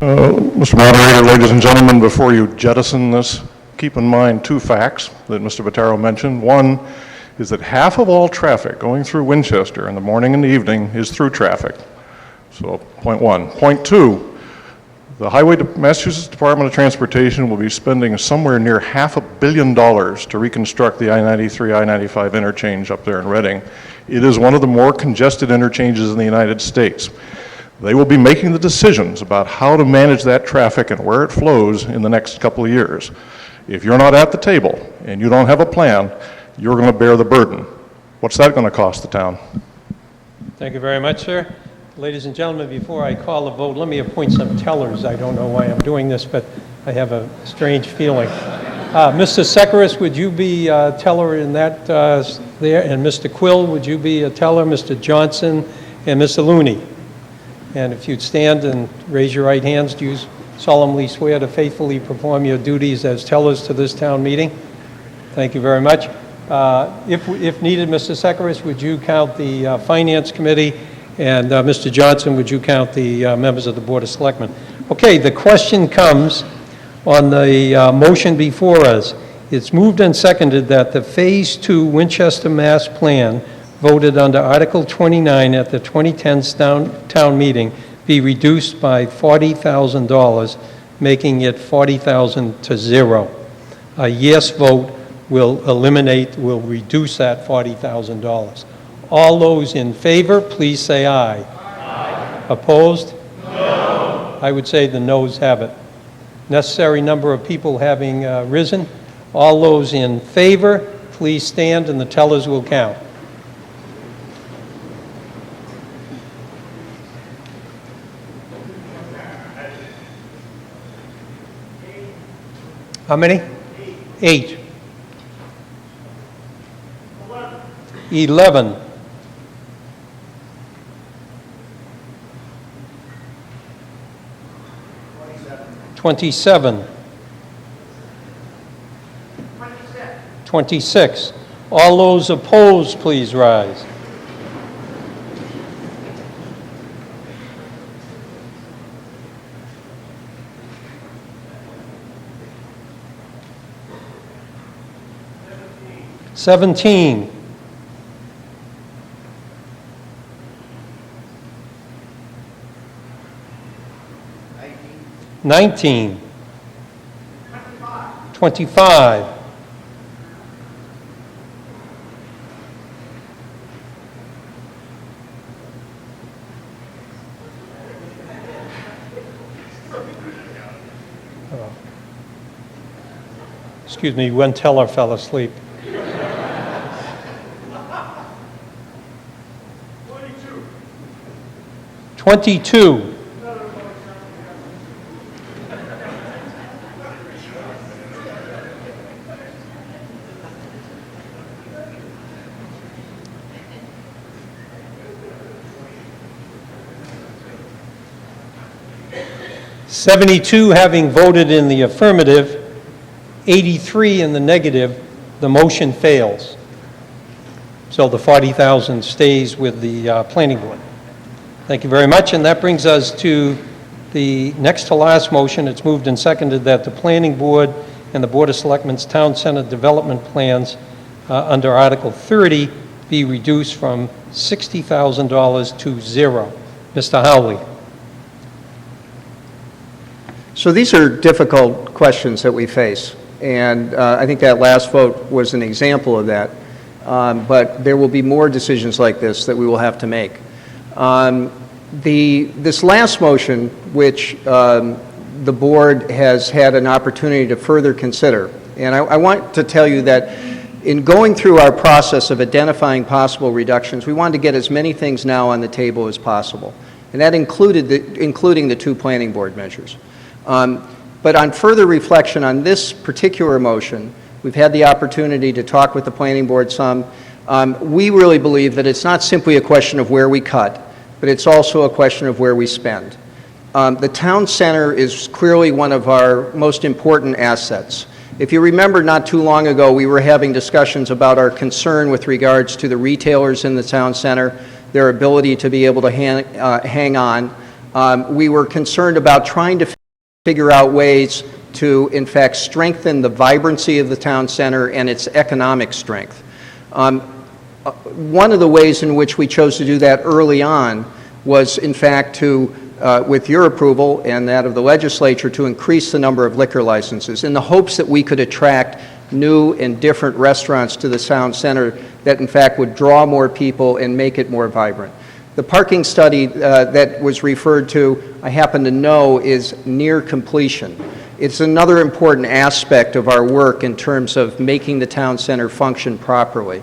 Mr. Moderator, ladies and gentlemen, before you jettison this, keep in mind two facts that Mr. Bottaro mentioned. One is that half of all traffic going through Winchester in the morning and the evening is through traffic. So, point one. Point two, the Massachusetts Department of Transportation will be spending somewhere near $500 million to reconstruct the I-93, I-95 interchange up there in Reading. It is one of the more congested interchanges in the United States. They will be making the decisions about how to manage that traffic and where it flows in the next couple of years. If you're not at the table and you don't have a plan, you're going to bear the burden. What's that going to cost the town? Thank you very much, sir. Ladies and gentlemen, before I call a vote, let me appoint some tellers. I don't know why I'm doing this, but I have a strange feeling. Mr. Sekaris, would you be a teller in that there? And Mr. Quill, would you be a teller? Mr. Johnson and Mr. Looney? And if you'd stand and raise your right hands, do you solemnly swear to faithfully perform your duties as tellers to this town meeting? Thank you very much. If needed, Mr. Sekaris, would you count the Finance Committee? And Mr. Johnson, would you count the members of the Board of Selectmen? Okay, the question comes on the motion before us. It's moved and seconded that the Phase 2 Winchester Mass Plan voted under Article 29 at the 2010 town meeting be reduced by $40,000, making it $40,000 to zero. A yes vote will reduce that $40,000. All those in favor, please say aye. Aye. Opposed? No. I would say the noes have it. Necessary number of people having risen. All those in favor, please stand and the tellers will count. How many? 8. 11. 27. 26. All those opposed, please rise. $17. 19. 25. 1 teller fell asleep. 22. 72 having voted in the affirmative, 83 in the negative, the motion fails. So the $40,000 stays with the planning board. Thank you very much, and that brings us to the next to last motion. It's moved and seconded that the planning board and the Board of Selectmen's Town Center development plans under Article 30 be reduced from $60,000 to zero. Mr. Howley. So these are difficult questions that we face, and I think that last vote was an example of that. But there will be more decisions like this that we will have to make. This last motion, which the board has had an opportunity to further consider, and I want to tell you that in going through our process of identifying possible reductions, we wanted to get as many things now on the table as possible, and that included including the 2 planning board measures. But on further reflection on this particular motion, we've had the opportunity to talk with the planning board some. We really believe that it's not simply a question of where we cut, but it's also a question of where we spend. The town center is clearly one of our most important assets. If you remember, not too long ago, we were having discussions about our concern with regards to the retailers in the town center, their ability to be able to hang on. We were concerned about trying to figure out ways to, in fact, strengthen the vibrancy of the town center and its economic strength. One of the ways in which we chose to do that early on was, in fact, to, with your approval and that of the legislature, to increase the number of liquor licenses in the hopes that we could attract new and different restaurants to the town center that, in fact, would draw more people and make it more vibrant. The parking study that was referred to, I happen to know, is near completion. It's another important aspect of our work in terms of making the town center function properly.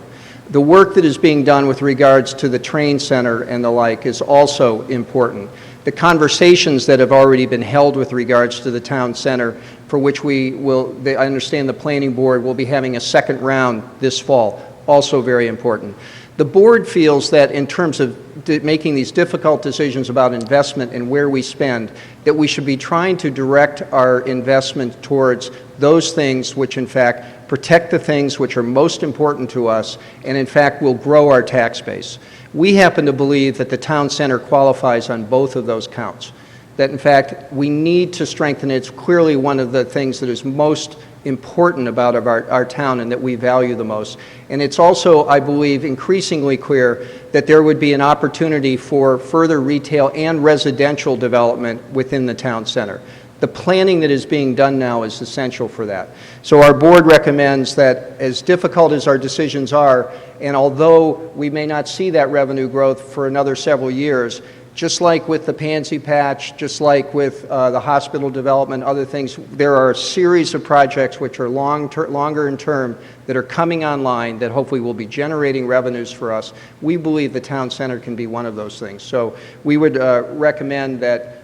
The work that is being done with regards to the train center and the like is also important. The conversations that have already been held with regards to the town center, for which I understand the planning board will be having a second round this fall, also very important. The board feels that in terms of making these difficult decisions about investment and where we spend, that we should be trying to direct our investment towards those things which, in fact, protect the things which are most important to us and, in fact, will grow our tax base. We happen to believe that the town center qualifies on both of those counts, that, in fact, we need to strengthen it. It's clearly one of the things that is most important about our town and that we value the most. And it's also, I believe, increasingly clear that there would be an opportunity for further retail and residential development within the town center. The planning that is being done now is essential for that. So our board recommends that, as difficult as our decisions are, and although we may not see that revenue growth for another several years, just like with the Pansy Patch, just like with the hospital development, other things, there are a series of projects which are longer in term that are coming online that hopefully will be generating revenues for us. We believe the town center can be one of those things. So we would recommend that,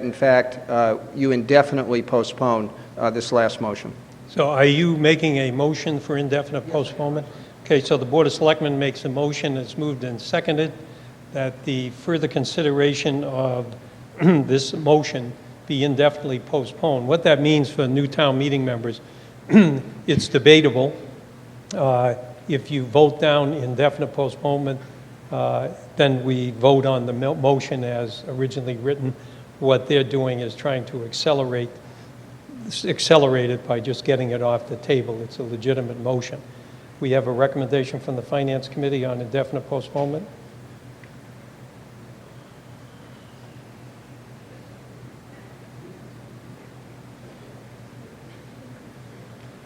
in fact, you indefinitely postpone this last motion. So are you making a motion for indefinite postponement? Okay, so the Board of Selectmen makes a motion, it's moved and seconded, that the further consideration of this motion be indefinitely postponed. What that means for new town meeting members, it's debatable. If you vote down indefinite postponement, then we vote on the motion as originally written. What they're doing is trying to accelerate it by just getting it off the table. It's a legitimate motion. We have a recommendation from the Finance Committee on indefinite postponement.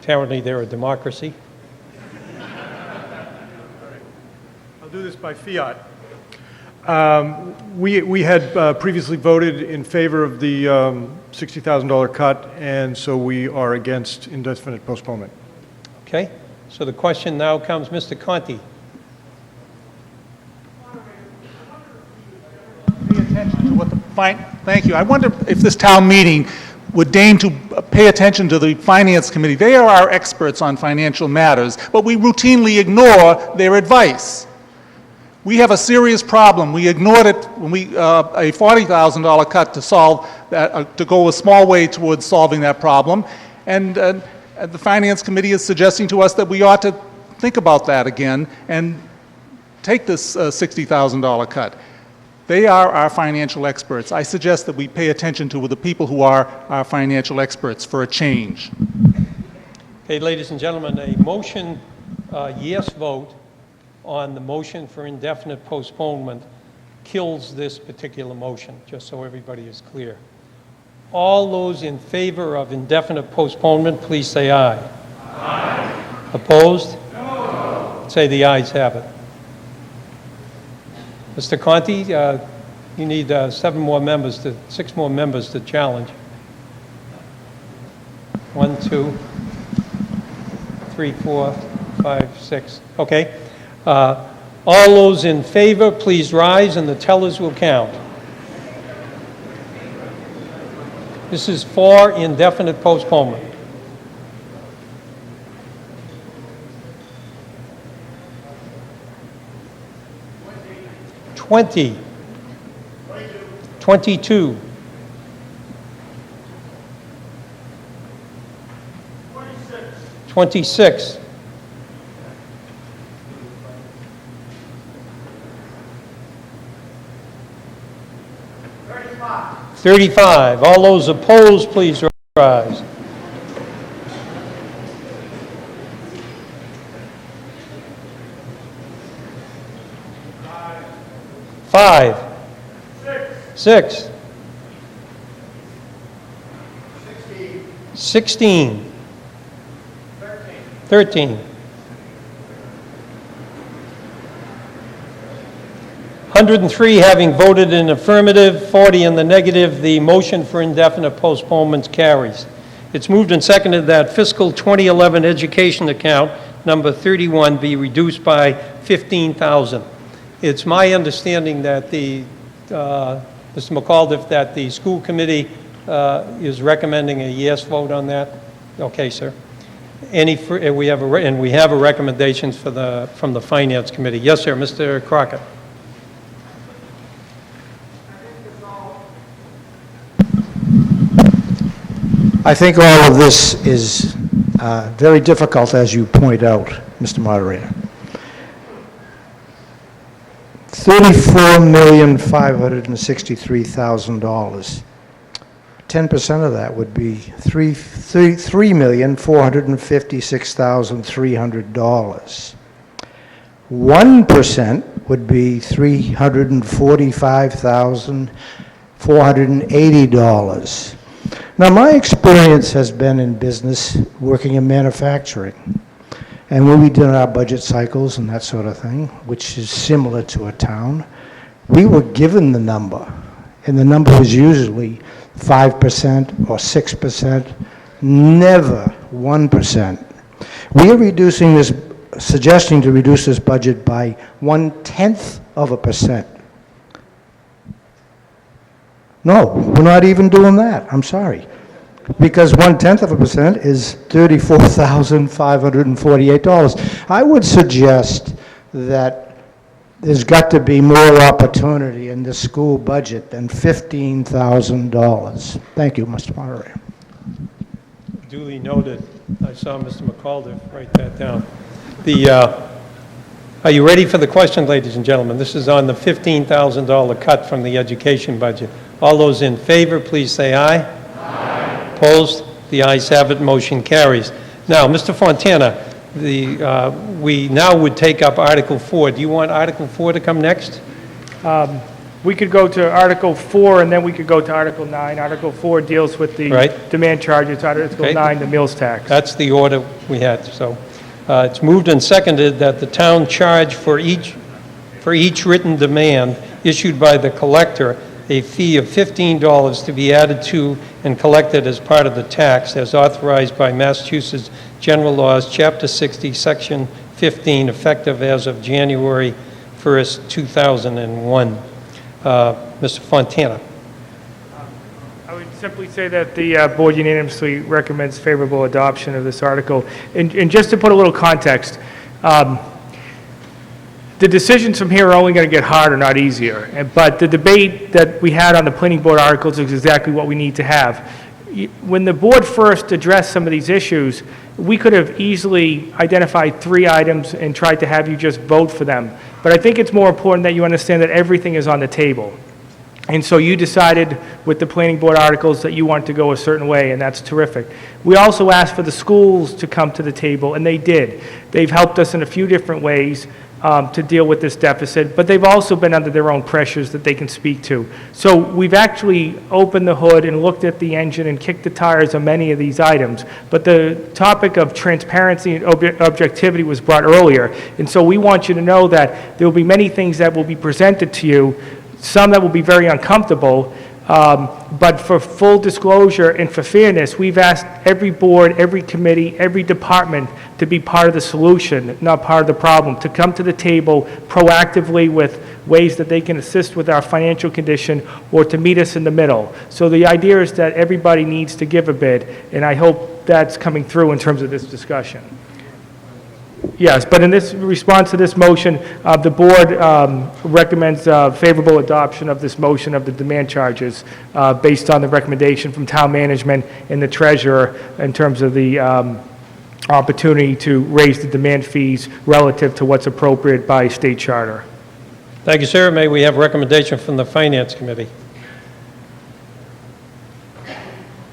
Apparently, they're a democracy. I'll do this by fiat. We had previously voted in favor of the $60,000 cut, and so we are against indefinite postponement. Okay, so the question now comes, Mr. Conti. Pay attention to what the thank you. I wonder if this town meeting would deign to pay attention to the Finance Committee. They are our experts on financial matters, but we routinely ignore their advice. We have a serious problem. We ignored it when a $40,000 cut to solve that, to go a small way towards solving that problem, and the Finance Committee is suggesting to us that we ought to think about that again and take this $60,000 cut. They are our financial experts. I suggest that we pay attention to the people who are our financial experts for a change. Okay, ladies and gentlemen, a motion, yes vote on the motion for indefinite postponement kills this particular motion, just so everybody is clear. All those in favor of indefinite postponement, please say aye. Aye. Opposed? No. Say the ayes have it. Mr. Conti, you need 6 more members to challenge. 1, 2, 3, 4, 5, 6. Okay. All those in favor, please rise and the tellers will count. This is for indefinite postponement. 20, 22, 26, 34, 35. All those opposed, please rise. 5. 6. 16. 13. 103 having voted in affirmative, 40 in the negative, the motion for indefinite postponement carries. It's moved and seconded that fiscal 2011 education account number 31 be reduced by $15,000. It's my understanding that Mr. McAuliffe, that the school committee is recommending a yes vote on that. Okay, sir. We have a recommendation from the finance committee. Yes, sir, Mr. Crockett. I think all of this is very difficult, as you point out, Mr. Moderator. $34,563,000. 10% of that would be $3,456,300. 1% would be $345,480. Now, my experience has been in business, working in manufacturing. And when we did our budget cycles and that sort of thing, which is similar to a town, we were given the number. And the number was usually 5% or 6%, never 1%. We are suggesting to reduce this budget by 0.1%. No, we're not even doing that. I'm sorry. Because 0.1% is $34,548. I would suggest that there's got to be more opportunity in the school budget than $15,000. Thank you, Mr. Moderator. Duly noted. I saw Mr. McAuliffe write that down. Are you ready for the question, ladies and gentlemen? This is on the $15,000 cut from the education budget. All those in favor, please say aye. Aye. Opposed? The ayes have it. Motion carries. Now, Mr. Fontana, we now would take up Article 4. Do you want Article 4 to come next? We could go to Article 4, and then we could go to Article 9. Article 4 deals with the demand charges. Article 9, the meals tax. That's the order we had. So it's moved and seconded that the town charge for each written demand issued by the collector a fee of $15 to be added to and collected as part of the tax as authorized by Massachusetts General Laws, Chapter 60, Section 15, effective as of January 1st, 2001. Mr. Fontana. I would simply say that the board unanimously recommends favorable adoption of this article. And just to put a little context, the decisions from here are only going to get harder, not easier. But the debate that we had on the planning board articles is exactly what we need to have. When the board first addressed some of these issues, we could have easily identified 3 items and tried to have you just vote for them. But I think it's more important that you understand that everything is on the table. And so you decided with the planning board articles that you want to go a certain way, and that's terrific. We also asked for the schools to come to the table, and they did. They've helped us in a few different ways to deal with this deficit, but they've also been under their own pressures that they can speak to. So we've actually opened the hood and looked at the engine and kicked the tires on many of these items. But the topic of transparency and objectivity was brought earlier. And so we want you to know that there will be many things that will be presented to you, some that will be very uncomfortable, but for full disclosure and for fairness, we've asked every board, every committee, every department to be part of the solution, not part of the problem, to come to the table proactively with ways that they can assist with our financial condition or to meet us in the middle. So the idea is that everybody needs to give a bit, and I hope that's coming through in terms of this discussion. Yes, but in this response to this motion, the board recommends favorable adoption of this motion of the demand charges based on the recommendation from town management and the treasurer in terms of the opportunity to raise the demand fees relative to what's appropriate by state charter. Thank you, sir. May we have a recommendation from the Finance Committee?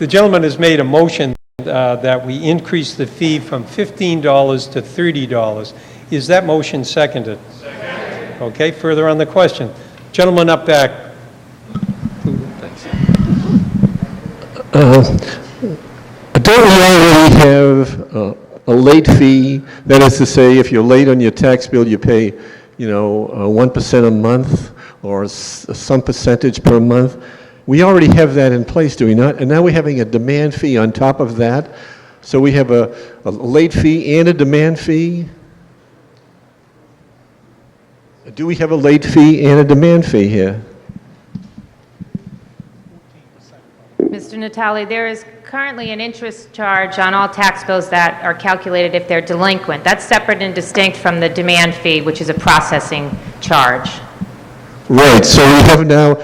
The gentleman has made a motion that we increase the fee from $15 to $30. Is that motion seconded? Seconded. Okay, further on the question. Gentleman up back. Don't we already have a late fee? That is to say, if you're late on your tax bill, you pay, 1% a month or some percentage per month. We already have that in place, do we not? And now we're having a demand fee on top of that. So we have a late fee and a demand fee. Do we have a late fee and a demand fee here? Mr. Natale, there is currently an interest charge on all tax bills that are calculated if they're delinquent. That's separate and distinct from the demand fee, which is a processing charge. Right, so we have now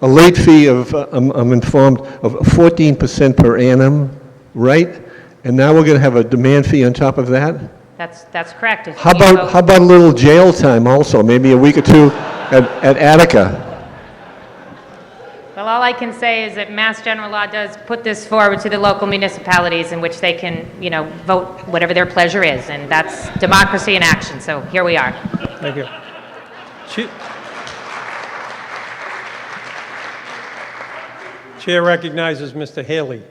a late fee of, I'm informed, of 14% per annum, right? And now we're going to have a demand fee on top of that? That's correct. If How you vote- about a little jail time also, maybe a week or two at Attica? Well, all I can say is that Mass General Law does put this forward to the local municipalities in which they can, vote whatever their pleasure is, and that's democracy in action, so here we are. Thank you. Chair recognizes Mr. Haley.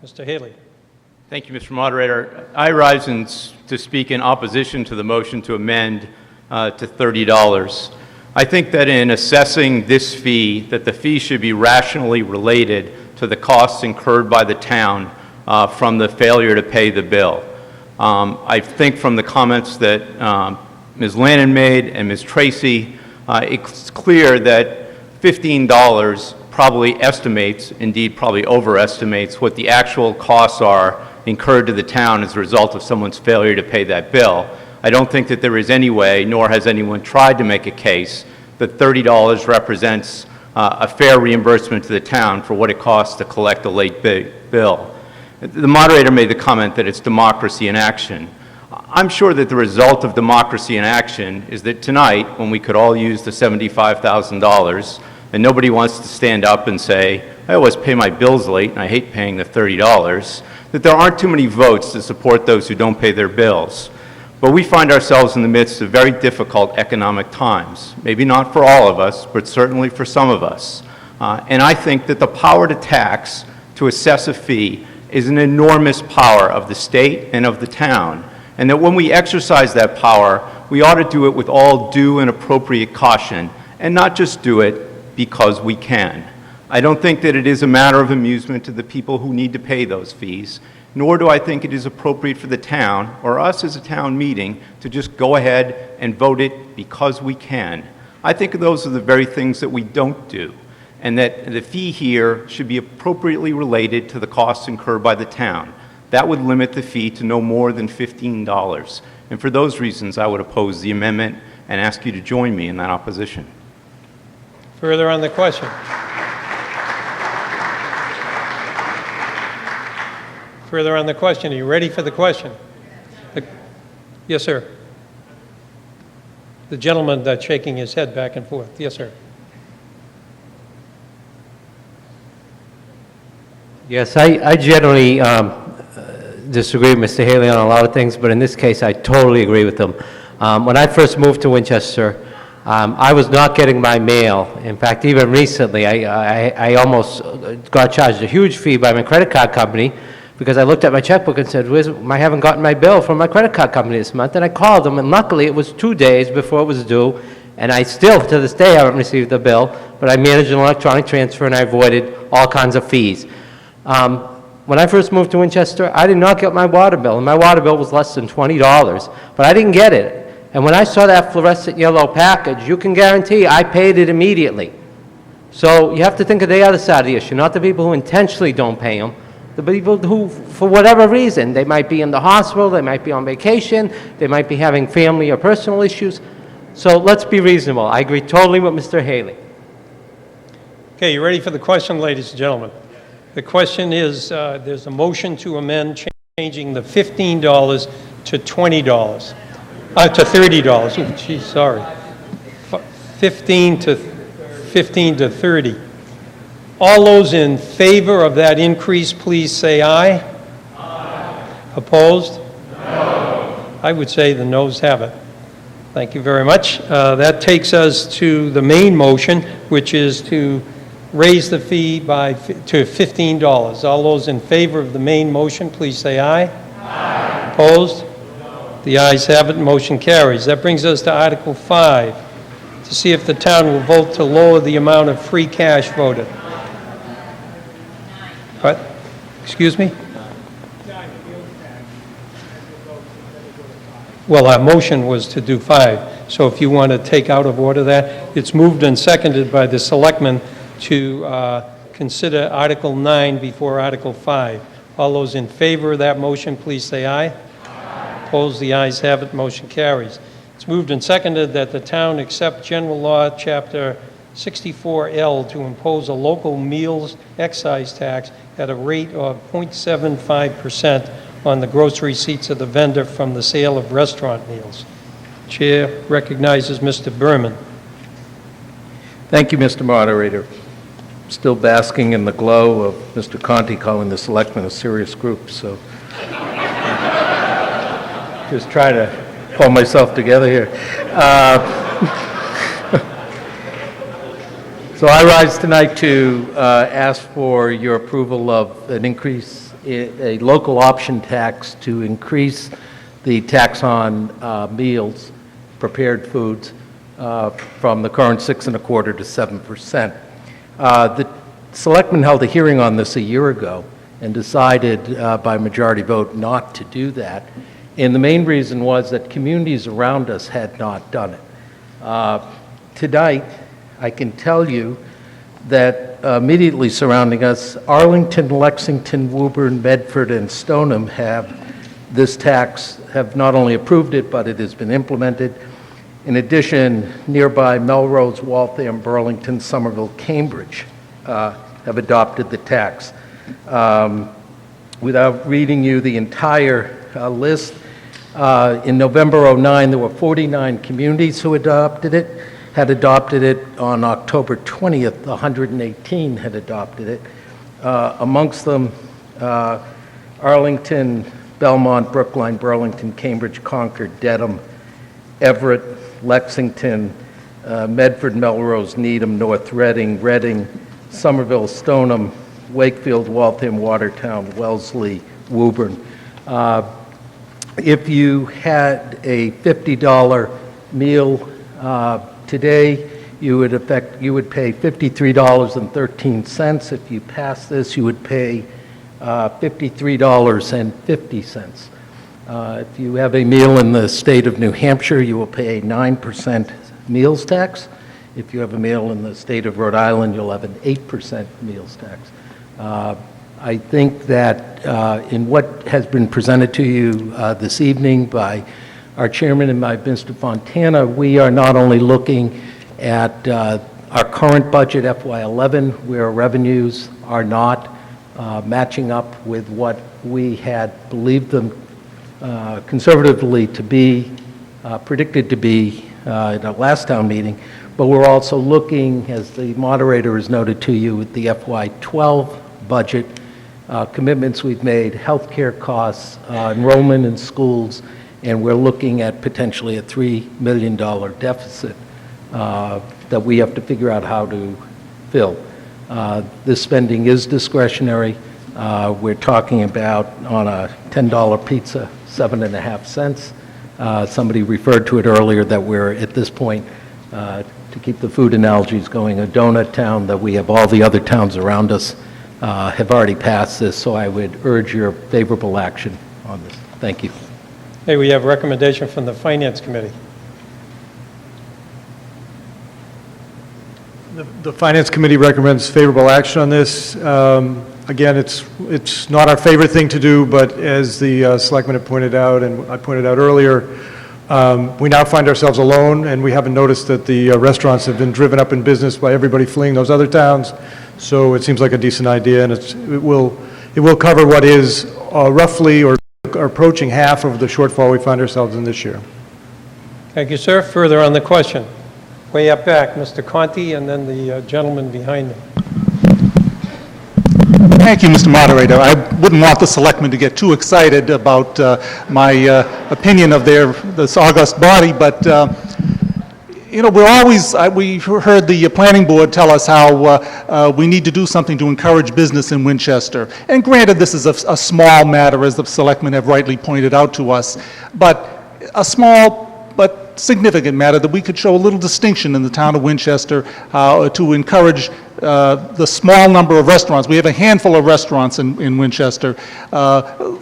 Mr. Haley. Thank you, Mr. Moderator. I rise to speak in opposition to the motion to amend to $30. I think that in assessing this fee, that the fee should be rationally related to the costs incurred by the town from the failure to pay the bill. I think from the comments that Ms. Lannon made and Ms. Tracy, it's clear that $15 probably estimates, indeed probably overestimates, what the actual costs are incurred to the town as a result of someone's failure to pay that bill. I don't think that there is any way, nor has anyone tried to make a case, that $30 represents a fair reimbursement to the town for what it costs to collect a late bill. The moderator made the comment that it's democracy in action. I'm sure that the result of democracy in action is that tonight, when we could all use the $75,000, and nobody wants to stand up and say, I always pay my bills late and I hate paying the $30, that there aren't too many votes to support those who don't pay their bills. But we find ourselves in the midst of very difficult economic times, maybe not for all of us, but certainly for some of us. And I think that the power to tax, to assess a fee, is an enormous power of the state and of the town. And that when we exercise that power, we ought to do it with all due and appropriate caution, and not just do it because we can. I don't think that it is a matter of amusement to the people who need to pay those fees, nor do I think it is appropriate for the town, or us as a town meeting, to just go ahead and vote it because we can. I think those are the very things that we don't do, and that the fee here should be appropriately related to the costs incurred by the town. That would limit the fee to no more than $15. And for those reasons, I would oppose the amendment and ask you to join me in that opposition. Further on the question. Further on the question. Are you ready for the question? Yes, sir. The gentleman that's shaking his head back and forth. Yes, sir. Yes, I generally disagree with Mr. Haley on a lot of things, but in this case, I totally agree with him. When I first moved to Winchester, I was not getting my mail. In fact, even recently, I almost got charged a huge fee by my credit card company because I looked at my checkbook and said, I haven't gotten my bill from my credit card company this month. And I called them, and luckily it was 2 days before it was due, and I still, to this day, haven't received the bill, but I managed an electronic transfer and I avoided all kinds of fees. When I first moved to Winchester, I did not get my water bill, and my water bill was less than $20, but I didn't get it. And when I saw that fluorescent yellow package, you can guarantee I paid it immediately. So you have to think of the other side of the issue, not the people who intentionally don't pay them, the people who, for whatever reason, they might be in the hospital, they might be on vacation, they might be having family or personal issues. So let's be reasonable. I agree totally with Mr. Haley. Okay, you ready for the question, ladies and gentlemen? The question is, there's a motion to amend changing the $15 to $20, to $30. Oh, geez, sorry. 15 to 30. All those in favor of that increase, please say aye. Aye. Opposed? No. I would say the noes have it. Thank you very much. That takes us to the main motion, which is to raise the fee to $15. All those in favor of the main motion, please say aye. Aye. Opposed? No. The ayes have it, motion carries. That brings us to Article 5, to see if the town will vote to lower the amount of free cash voted. What? Excuse me? Well, our motion was to do 5. So if you want to take out of order that, it's moved and seconded by the selectmen to consider Article 9 before Article 5. All those in favor of that motion, please say aye. Aye. Opposed? The ayes have it. Motion carries. It's moved and seconded that the town accept General Law, Chapter 64L, to impose a local meals excise tax at a rate of 0.75% on the gross receipts of the vendor from the sale of restaurant meals. Chair recognizes Mr. Berman. Thank you, Mr. Moderator. Still basking in the glow of Mr. Conti calling the selectmen a serious group, so just try to pull myself together here. So I rise tonight to ask for your approval of an increase, a local option tax to increase the tax on meals, prepared foods, from the current 6.25% to 7%. The selectmen held a hearing on this a year ago and decided by majority vote not to do that. And the main reason was that communities around us had not done it. Tonight, I can tell you that immediately surrounding us, Arlington, Lexington, Woburn, Medford, and Stoneham have this tax, have not only approved it, but it has been implemented. In addition, nearby Melrose, Waltham, Burlington, Somerville, Cambridge have adopted the tax. Without reading you the entire list, in November '09, there were 49 communities who adopted it. Had adopted it on October 20th, 118 had adopted it. Amongst them, Arlington, Belmont, Brookline, Burlington, Cambridge, Concord, Dedham, Everett, Lexington, Medford, Melrose, Needham, North Reading, Reading, Somerville, Stoneham, Wakefield, Waltham, Watertown, Wellesley, Woburn. If you had a $50 meal today, you would pay $53.13. If you pass this, you would pay $53.50. If you have a meal in the state of New Hampshire, you will pay a 9% meals tax. If you have a meal in the state of Rhode Island, you'll have an 8% meals tax. I think that in what has been presented to you this evening by our chairman and by Mr. Fontana, we are not only looking at our current budget, FY11, where revenues are not matching up with what we had believed them conservatively to be, predicted to be at our last town meeting, but we're also looking, as the moderator has noted to you, at the FY12 budget, commitments we've made, healthcare costs, enrollment in schools, and we're looking at potentially a $3 million deficit that we have to figure out how to fill. This spending is discretionary. We're talking about on a $10 pizza, 7.5 cents. Somebody referred to it earlier that we're at this point, to keep the food analogies going, a donut town, that we have all the other towns around us have already passed this, so I would urge your favorable action on this. Thank you. Hey, we have a recommendation from the Finance Committee. The Finance Committee recommends favorable action on this. Again, it's not our favorite thing to do, but as the selectmen have pointed out, and I pointed out earlier, we now find ourselves alone, and we haven't noticed that the restaurants have been driven up in business by everybody fleeing those other towns. So it seems like a decent idea, and it will cover what is roughly or approaching half of the shortfall we find ourselves in this year. Thank you, sir. Further on the question. Way up back, Mr. Conti, and then the gentleman behind me. Thank you, Mr. Moderator. I wouldn't want the selectmen to get too excited about my opinion of this august body, but you know, we heard the planning board tell us how we need to do something to encourage business in Winchester. And granted, this is a small matter, as the selectmen have rightly pointed out to us, but a small but significant matter that we could show a little distinction in the town of Winchester to encourage the small number of restaurants. We have a handful of restaurants in Winchester.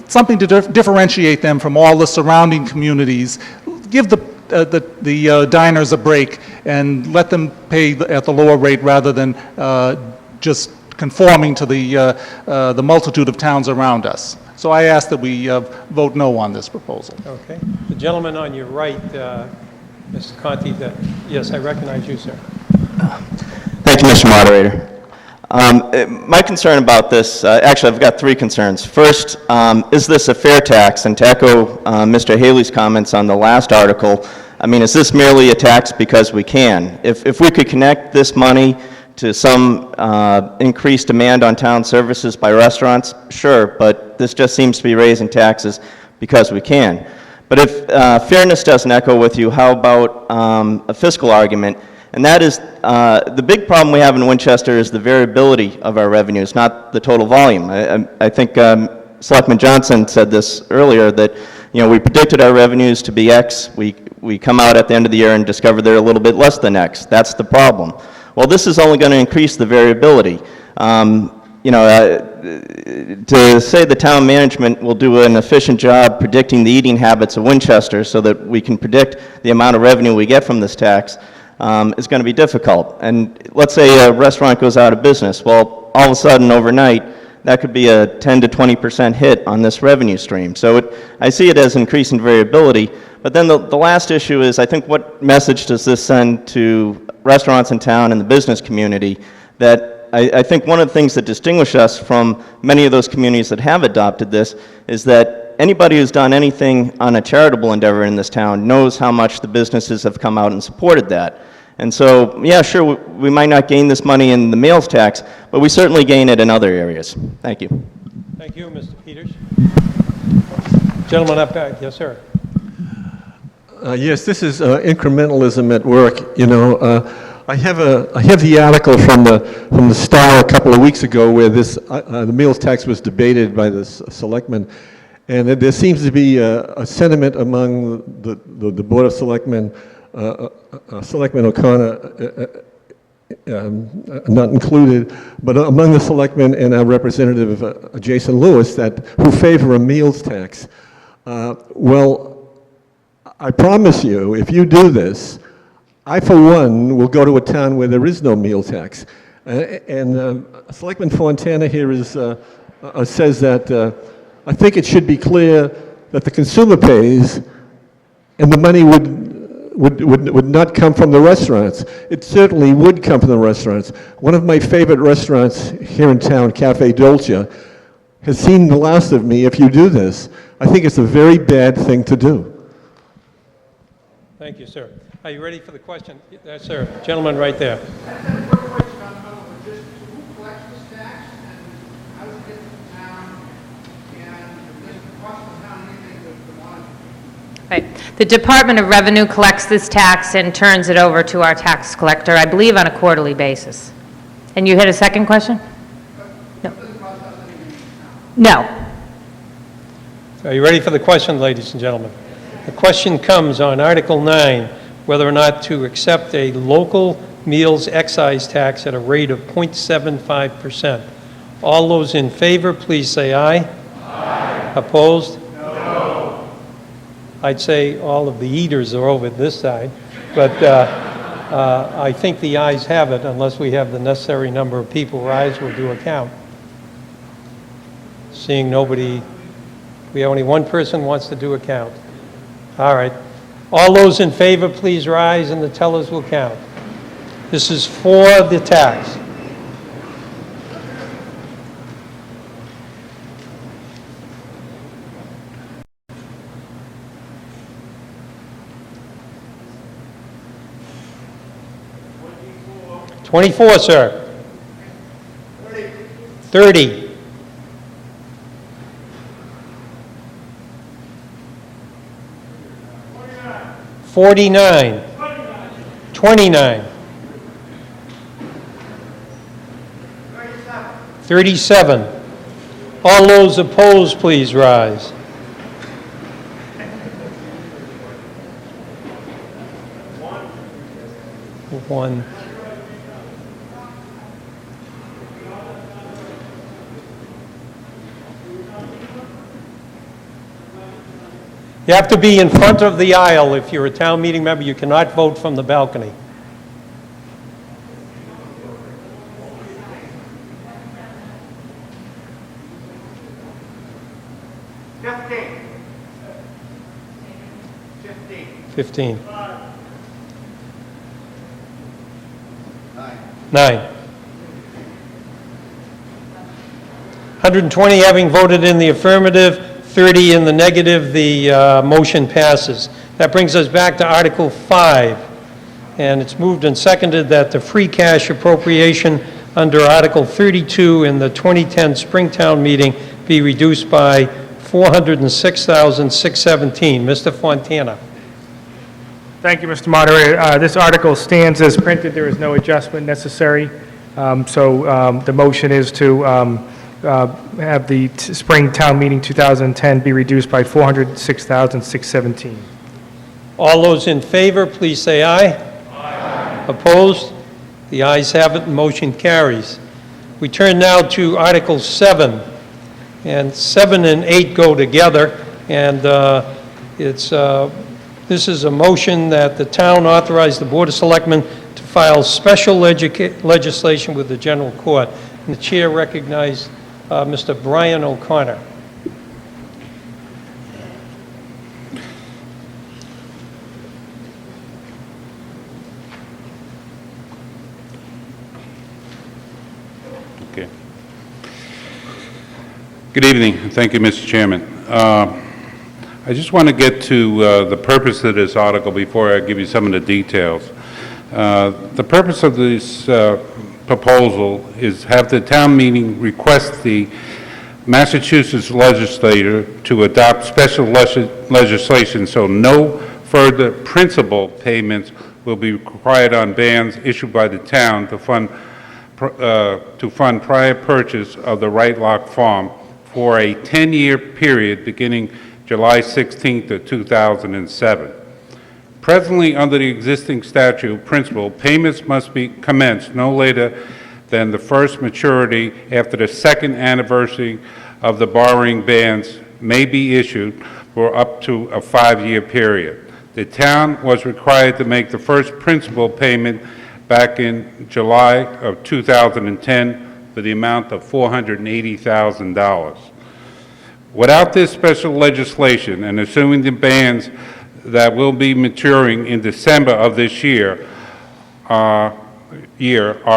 Something to differentiate them from all the surrounding communities. Give the diners a break and let them pay at the lower rate rather than just conforming to the multitude of towns around us. So I ask that we vote no on this proposal. Okay. The gentleman on your right, Mr. Conti, yes, I recognize you, sir. Thank you, Mr. Moderator. My concern about this, actually I've got three concerns. First, is this a fair tax? And to echo Mr. Haley's comments on the last article, I mean, is this merely a tax because we can? If we could connect this money to some increased demand on town services by restaurants, sure, but this just seems to be raising taxes because we can. But if fairness doesn't echo with you, how about a fiscal argument? And that is, the big problem we have in Winchester is the variability of our revenues, not the total volume. I think Selectman Johnson said this earlier, that we predicted our revenues to be X. We come out at the end of the year and discover they're a little bit less than X. That's the problem. Well, this is only going to increase the variability. To say the town management will do an efficient job predicting the eating habits of Winchester so that we can predict the amount of revenue we get from this tax is going to be difficult. And let's say a restaurant goes out of business. Well, all of a sudden, overnight, that could be a 10 to 20% hit on this revenue stream. So I see it as increasing variability. But then the last issue is, I think, what message does this send to restaurants in town and the business community? That I think one of the things that distinguish us from many of those communities that have adopted this is that anybody who's done anything on a charitable endeavor in this town knows how much the businesses have come out and supported that. And so, yeah, sure, we might not gain this money in the meals tax, but we certainly gain it in other areas. Thank you. Thank you, Mr. Peters. Gentleman up back, yes, sir. Yes, this is incrementalism at work. I have the article from the Star a couple of weeks ago where the meals tax was debated by the selectmen, and there seems to be a sentiment among the Board of Selectmen, Selectman O'Connor not included, but among the selectmen and our representative Jason Lewis, who favor a meals tax. Well, I promise you, if you do this, I, for one, will go to a town where there is no meal tax. Selectman Fontana here says that I think it should be clear that the consumer pays and the money would not come from the restaurants. It certainly would come from the restaurants. One of my favorite restaurants here in town, Cafe Dolce, has seen the last of me if you do this. I think it's a very bad thing to do. Thank you, sir. Are you ready for the question? Yes, sir. Gentleman right there. Right. The Department of Revenue collects this tax and turns it over to our tax collector, I believe, on a quarterly basis. And you had a second question? No. No. Are you ready for the question, ladies and gentlemen? The question comes on Article 9, whether or not to accept a local meals excise tax at a rate of 0.75%. All those in favor, please say aye. Aye. Opposed? No. I'd say all of the eaters are over this side, but I think the ayes have it unless we have the necessary number of people rise. We'll do a count. Seeing nobody, we only one person wants to do a count. All right. All those in favor, please rise, and the tellers will count. This is for the tax. 24, sir. 30. 49. 29. 37. All those opposed, please rise. One. You have to be in front of the aisle. If you're a town meeting member, you cannot vote from the balcony. Fifteen. 9. 120 having voted in the affirmative, 30 in the negative, the motion passes. That brings us back to Article 5, and it's moved and seconded that the free cash appropriation under Article 32 in the 2010 Springtown meeting be reduced by $406,617. Mr. Fontana. Thank you, Mr. Moderator. This article stands as printed. There is no adjustment necessary. The motion is to have the spring town meeting 2010 be reduced by $406,617. All those in favor, please say aye. Aye. Opposed? The ayes have it, and motion carries. We turn now to Article 7, and 7 and 8 go together, and this is a motion that the town authorize the Board of Selectmen to file special legislation with the General Court. And the Chair recognizes Mr. Brian O'Connor. Okay. Good evening. Thank you, Mr. Chairman. I just want to get to the purpose of this article before I give you some of the details. The purpose of this proposal is have the town meeting request the Massachusetts legislature to adopt special legislation so no further principal payments will be required on bonds issued by the town to fund prior purchase of the Right Lock Farm for a 10-year period beginning July 16th of 2007. Presently, under the existing statute principle, payments must be commenced no later than the first maturity after the second anniversary of the borrowing bands may be issued for up to a 5-year period. The town was required to make the first principal payment back in July of 2010 for the amount of $480,000. Without this special legislation, and assuming the bans that will be maturing in December of this year are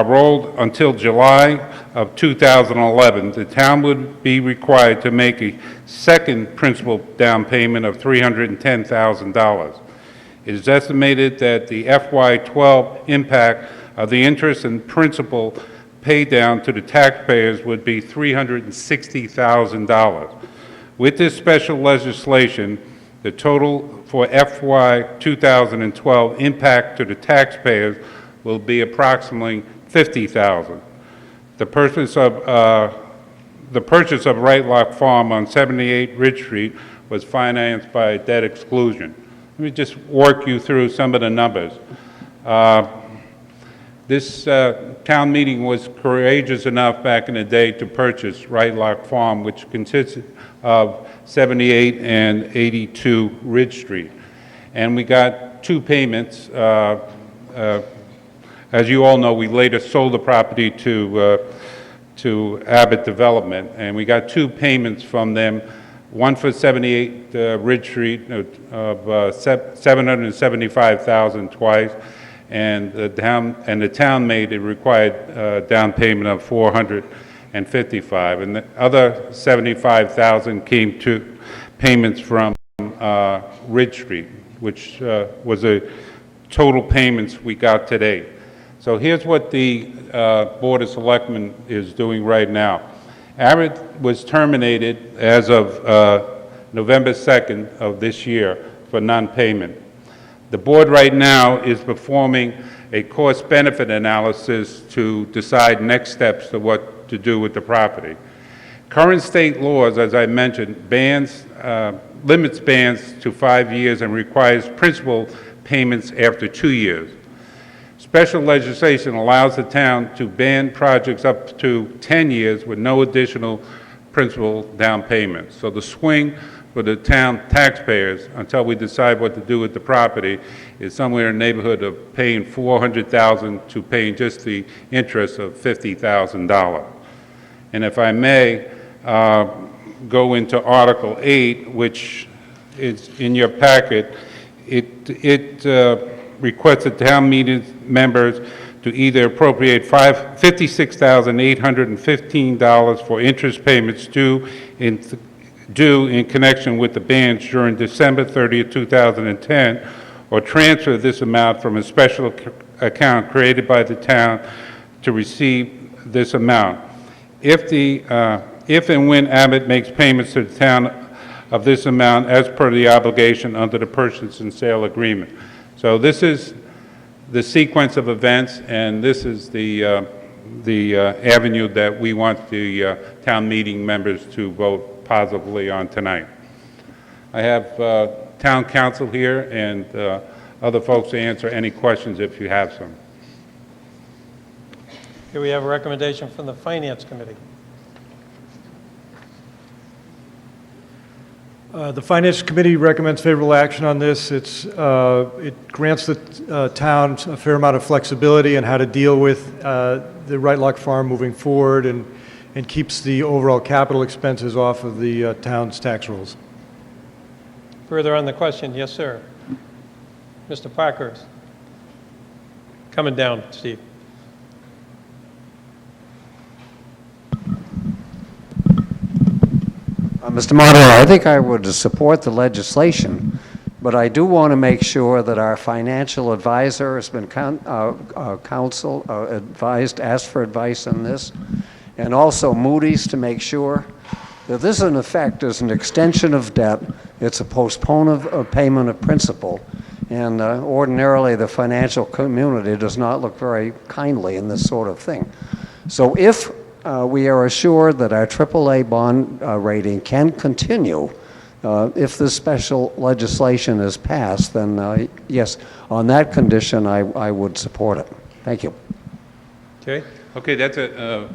rolled until July of 2011, the town would be required to make a second principal down payment of $310,000. It is estimated that the FY12 impact of the interest and principal paid down to the taxpayers would be $360,000. With this special legislation, the total for FY 2012 impact to the taxpayers will be approximately $50,000. The purchase of Right Lock Farm on 78 Ridge Street was financed by debt exclusion. Let me just work you through some of the numbers. This town meeting was courageous enough back in the day to purchase Right Lock Farm, which consisted of 78 and 82 Ridge Street. And we got 2 payments. As you all know, we later sold the property to Abbott Development, and we got 2 payments from them, one for 78 Ridge Street of $775,000 twice, and the town made a required down payment of $455,000, and the other $75,000 came to payments from Ridge Street, which was the total payments we got today. So here's what the Board of Selectmen is doing right now. Abbott was terminated as of November 2nd of this year for non-payment. The board right now is performing a cost-benefit analysis to decide next steps to what to do with the property. Current state laws, as I mentioned, limits bans to 5 years and requires principal payments after 2 years. Special legislation allows the town to ban projects up to 10 years with no additional principal down payment. So the swing for the town taxpayers, until we decide what to do with the property, is somewhere in the neighborhood of paying $400,000 to paying just the interest of $50,000. And if I may go into Article 8, which is in your packet, it requests the town meeting members to either appropriate $56,815 for interest payments due in connection with the bans during December 30th, 2010, or transfer this amount from a special account created by the town to receive this amount. If and when Abbott makes payments to the town of this amount as per the obligation under the purchase and sale agreement. So this is the sequence of events, and this is the avenue that we want the town meeting members to vote positively on tonight. I have town council here and other folks to answer any questions if you have some. Here we have a recommendation from the Finance Committee. The Finance Committee recommends favorable action on this. It grants the town a fair amount of flexibility on how to deal with the Right Lock Farm moving forward and keeps the overall capital expenses off of the town's tax rolls. Further on the question, yes, sir. Mr. Parkhurst. Coming down, Steve. Mr. Moderator, I think I would support the legislation, but I do want to make sure that our financial advisor has been asked for advice on this, and also Moody's, to make sure that this in effect is an extension of debt. It's a postponement of payment of principal, and ordinarily the financial community does not look very kindly in this sort of thing. So if we are assured that our AAA bond rating can continue. If this special legislation is passed, then yes, on that condition, I would support it. Thank you. Okay. Okay, that's an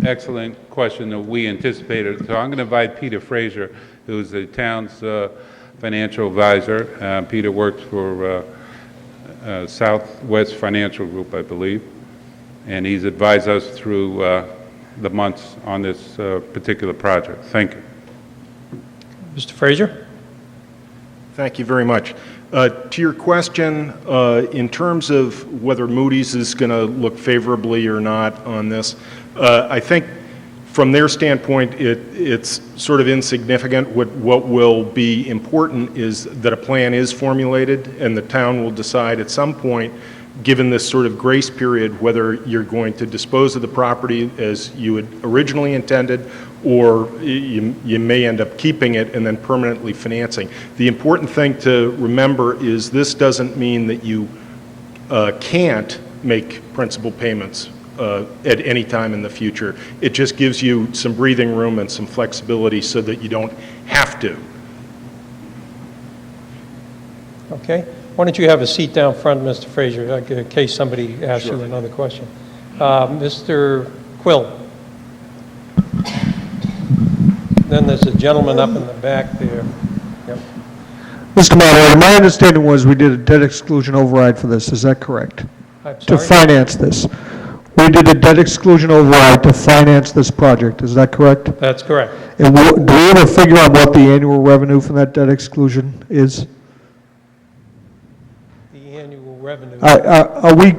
excellent question that we anticipated. So I'm going to invite Peter Fraser, who's the town's financial advisor. Peter works for Southwest Financial Group, I believe, and he's advised us through the months on this particular project. Thank you. Mr. Fraser? Thank you very much. To your question, in terms of whether Moody's is going to look favorably or not on this, I think from their standpoint, it's sort of insignificant. What will be important is that a plan is formulated, and the town will decide at some point, given this sort of grace period, whether you're going to dispose of the property as you had originally intended, or you may end up keeping it and then permanently financing. The important thing to remember is this doesn't mean that you can't make principal payments at any time in the future. It just gives you some breathing room and some flexibility so that you don't have to. Okay. Why don't you have a seat down front, Mr. Fraser, in case somebody asks you another question. Mr. Quill. Then there's a gentleman up in the back there. Yep. Mr. Moderator, my understanding was we did a debt exclusion override for this. Is that correct? I'm To sorry? finance this. We did a debt exclusion override to finance this project. Is that correct? That's correct. And do we have a figure on what the annual revenue from that debt exclusion is? The annual revenue. Are we,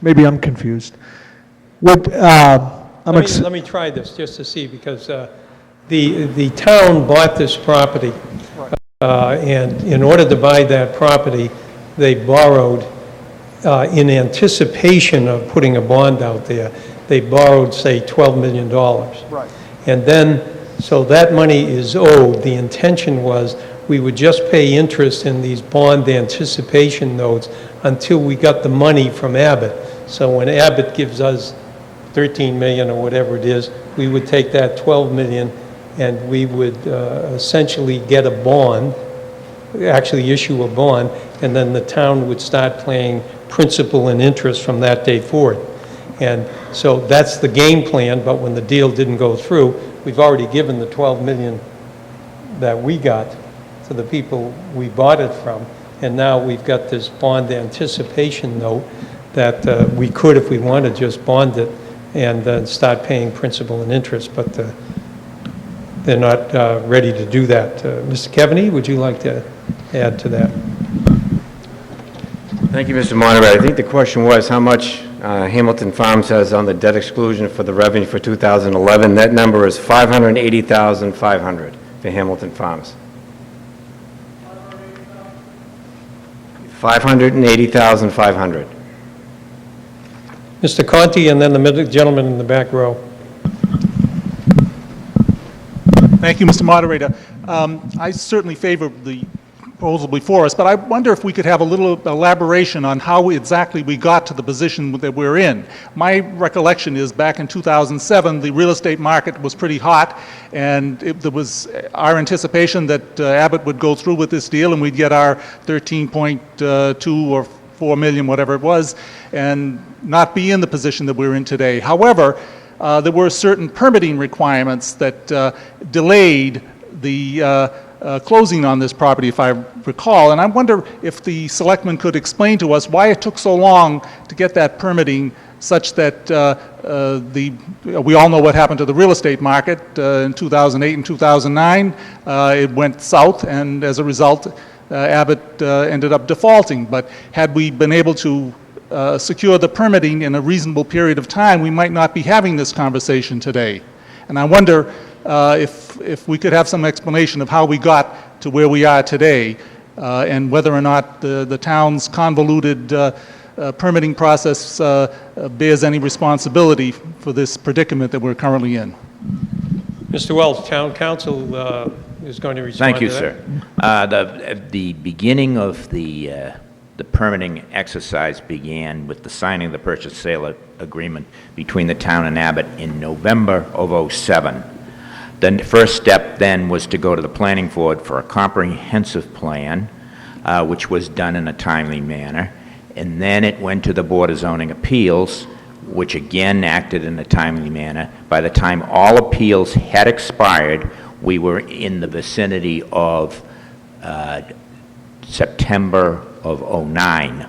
maybe I'm confused. What, Let me try this just to see, because the town bought this property, and in order to buy that property, they borrowed in anticipation of putting a bond out there, they borrowed, say, $12 million. Right. And then, so that money is owed. The intention was we would just pay interest in these bond anticipation notes until we got the money from Abbott. So when Abbott gives us 13 million or whatever it is, we would take that 12 million and we would essentially get a bond, actually issue a bond, and then the town would start paying principal and interest from that day forward. And so that's the game plan, but when the deal didn't go through, we've already given the 12 million that we got to the people we bought it from, and now we've got this bond anticipation note that we could, if we wanted, just bond it and then start paying principal and interest, but they're not ready to do that. Mr. Keaveney, would you like to add to that? Thank you, Mr. Moderator. I think the question was how much Hamilton Farms has on the debt exclusion for the revenue for 2011. That number is $580,500 for Hamilton Farms. $580,500. Mr. Conti, and then the gentleman in the back row. Thank you, Mr. Moderator. I certainly favor the proposal before us, but I wonder if we could have a little elaboration on how exactly we got to the position that we're in. My recollection is back in 2007, the real estate market was pretty hot, and there was our anticipation that Abbott would go through with this deal and we'd get our 13.2 or 4 million, whatever it was, and not be in the position that we're in today. However, there were certain permitting requirements that delayed the closing on this property, if I recall, and I wonder if the selectmen could explain to us why it took so long to get that permitting, such that we all know what happened to the real estate market in 2008 and 2009. It went south, and as a result, Abbott ended up defaulting. But had we been able to secure the permitting in a reasonable period of time, we might not be having this conversation today. And I wonder if we could have some explanation of how we got to where we are today, and whether or not the town's convoluted permitting process bears any responsibility for this predicament that we're currently in. Mr. Wells, Town Council is going to respond Thank you, to sir. The beginning of the permitting exercise began with the signing of the purchase-sale agreement between the town and Abbott in November of '07. The first step then was to go to the planning board for a comprehensive plan, which was done in a timely manner, and then it went to the Board of Zoning Appeals, which again acted in a timely manner. By the time all appeals had expired, we were in the vicinity of September of '09.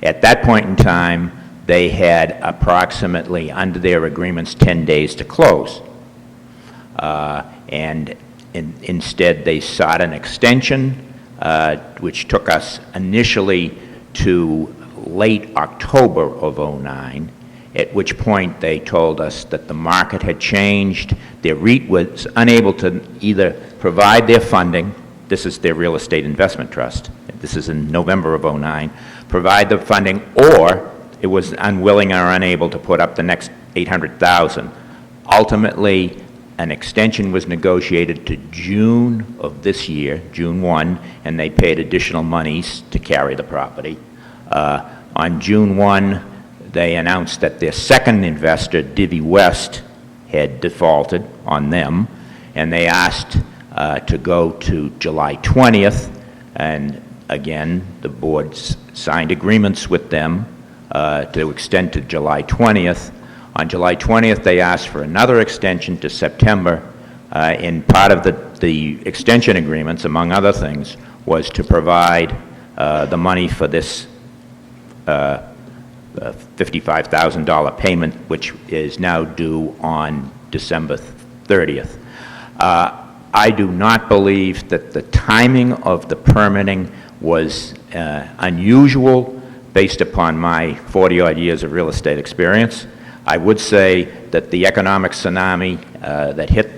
At that point in time, they had approximately, under their agreements, 10 days to close. Instead, they sought an extension, which took us initially to late October of '09, at which point they told us that the market had changed. Their REIT was unable to either provide their funding, this is their real estate investment trust, this is in November of '09, provide the funding, or it was unwilling or unable to put up the next $800,000. Ultimately, an extension was negotiated to June of this year, June 1, and they paid additional monies to carry the property. On June 1, they announced that their second investor, Divvy West, had defaulted on them, and they asked to go to July 20th, and again, the board signed agreements with them to extend to July 20th. On July 20th, they asked for another extension to September, and part of the extension agreements, among other things, was to provide the money for this $55,000 payment, which is now due on December 30th. I do not believe that the timing of the permitting was unusual based upon my 40-odd years of real estate experience. I would say that the economic tsunami that hit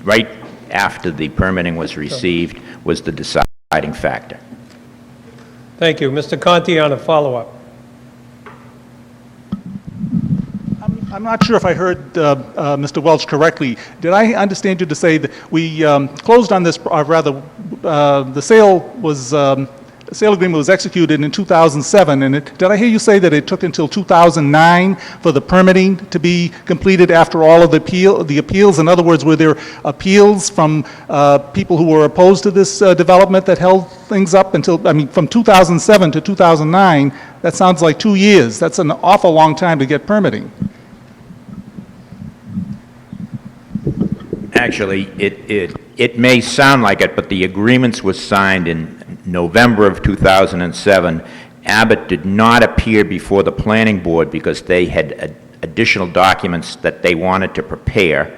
right after the permitting was received was the deciding factor. Thank you. Mr. Conti on a follow-up. I'm not sure if I heard Mr. Welch correctly. Did I understand you to say that we closed on this, or rather, the sale agreement was executed in 2007, and did I hear you say that it took until 2009 for the permitting to be completed after all of the appeals? In other words, were there appeals from people who were opposed to this development that held things up until, I mean, from 2007 to 2009? That sounds like 2 years. That's an awful long time to get permitting. Actually, it may sound like it, but the agreements were signed in November of 2007. Abbott did not appear before the planning board because they had additional documents that they wanted to prepare.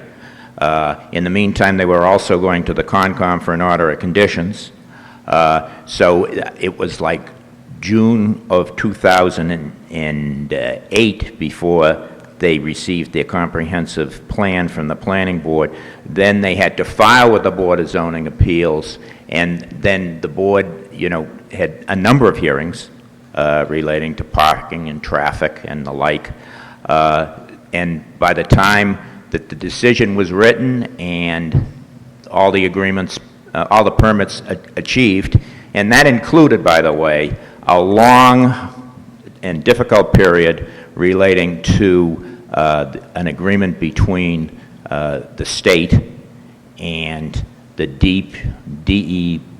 In the meantime, they were also going to the Concom for an order of conditions. So it was like June of 2008 before they received their comprehensive plan from the planning board. Then they had to file with the Board of Zoning Appeals, and then the board, had a number of hearings relating to parking and traffic and the like. And by the time that the decision was written and all the agreements, all the permits achieved, and that included, by the way, a long and difficult period relating to an agreement between the state and the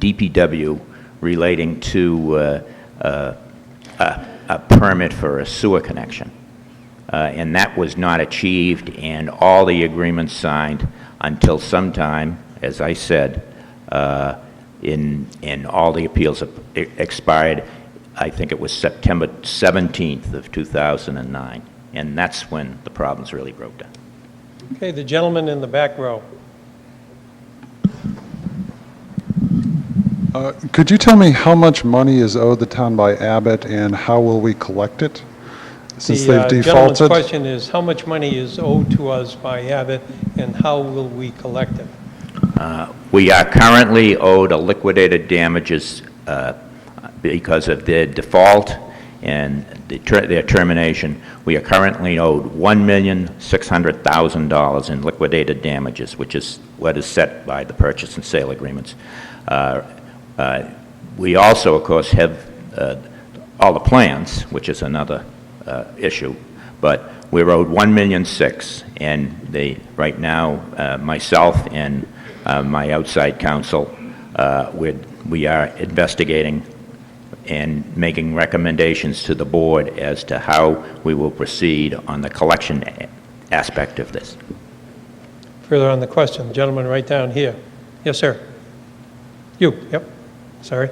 DPW relating to a permit for a sewer connection. And that was not achieved, and all the agreements signed until sometime, as I said, in all the appeals expired. I think it was September 17th of 2009. And that's when the problems really broke down. Okay, the gentleman in the back row. Could you tell me how much money is owed the town by Abbott, and how will we collect it since they've The gentleman's defaulted? question is, how much money is owed to us by Abbott, and how will we collect it? We are currently owed a liquidated damages because of their default and their termination. We are currently owed $1,600,000 in liquidated damages, which is what is set by the purchase and sale agreements. We also, of course, have all the plans, which is another issue, but we're owed $1,600,000, and right now, myself and my outside counsel, we are investigating and making recommendations to the board as to how we will proceed on the collection aspect of this. Further on the question, the gentleman right down here. Yes, sir. You, yep, sorry.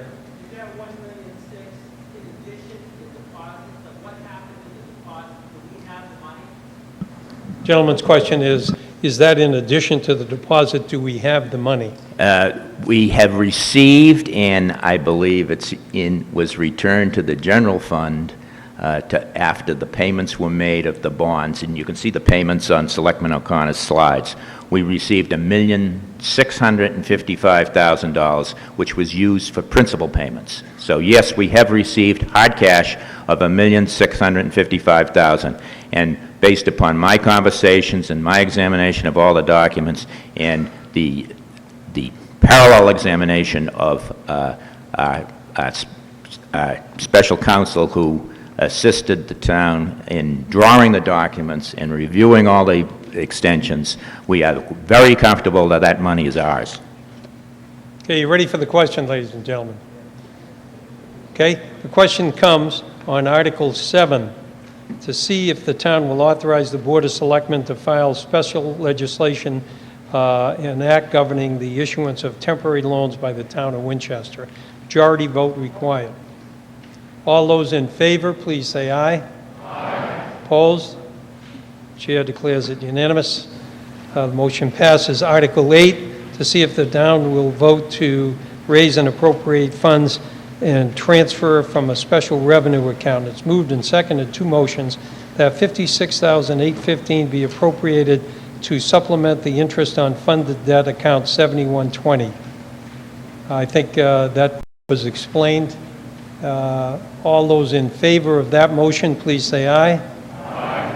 Gentleman's question is that in addition to the deposit, do we have the money? We have received, and I believe was returned to the general fund after the payments were made of the bonds, and you can see the payments on Selectman O'Connor's slides. We received $1,655,000, which was used for principal payments. So yes, we have received hard cash of $1,655,000, and based upon my conversations and my examination of all the documents and the parallel examination of special counsel who assisted the town in drawing the documents and reviewing all the extensions, we are very comfortable that that money is ours. Okay, you ready for the question, ladies and gentlemen? Okay, the question comes on Article 7, to see if the town will authorize the Board of Selectmen to file special legislation an act governing the issuance of temporary loans by the town of Winchester. Majority vote required. All those in favor, please say aye. Aye. Opposed? Chair declares it unanimous. The motion passes. Article 8, to see if the town will vote to raise and appropriate funds and transfer from a special revenue account. It's moved and seconded, two motions, that $56,815 be appropriated to supplement the interest on funded debt account 7120. I think that was explained. All those in favor of that motion, please say aye.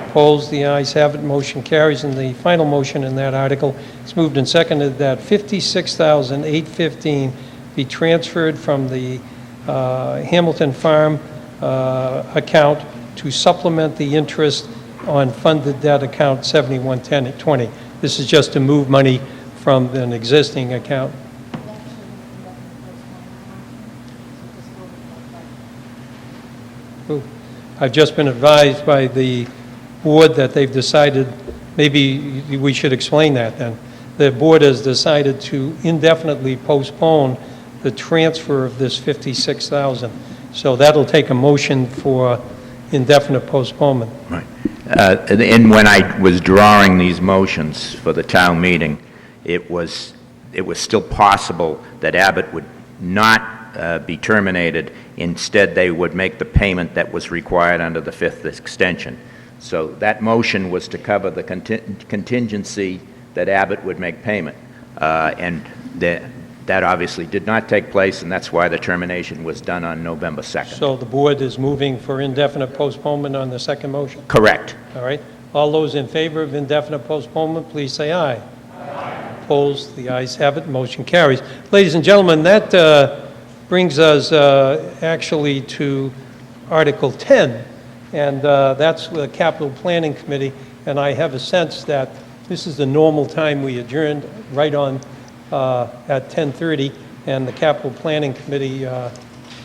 Opposed, the ayes have it, motion carries. And the final motion in that article, it's moved and seconded that $56,815 be transferred from the Hamilton Farm account to supplement the interest on funded debt account 711020. This is just to move money from an existing account. Ooh. I've just been advised by the board that they've decided, maybe we should explain that then. The board has decided to indefinitely postpone the transfer of this $56,000. So that'll take a motion for indefinite postponement. Right. And when I was drawing these motions for the town meeting, it was still possible that Abbott would not be terminated. Instead, they would make the payment that was required under the fifth extension. So that motion was to cover the contingency that Abbott would make payment. And that obviously did not take place, and that's why the termination was done on November 2nd. So the board is moving for indefinite postponement on the second motion? Correct. All right. All those in favor of indefinite postponement, please say aye. Opposed? The ayes have it. Motion carries. Ladies and gentlemen, that brings us actually to Article 10, and that's the Capital Planning Committee. And I have a sense that this is the normal time we adjourned, right on at 10:30, and the Capital Planning Committee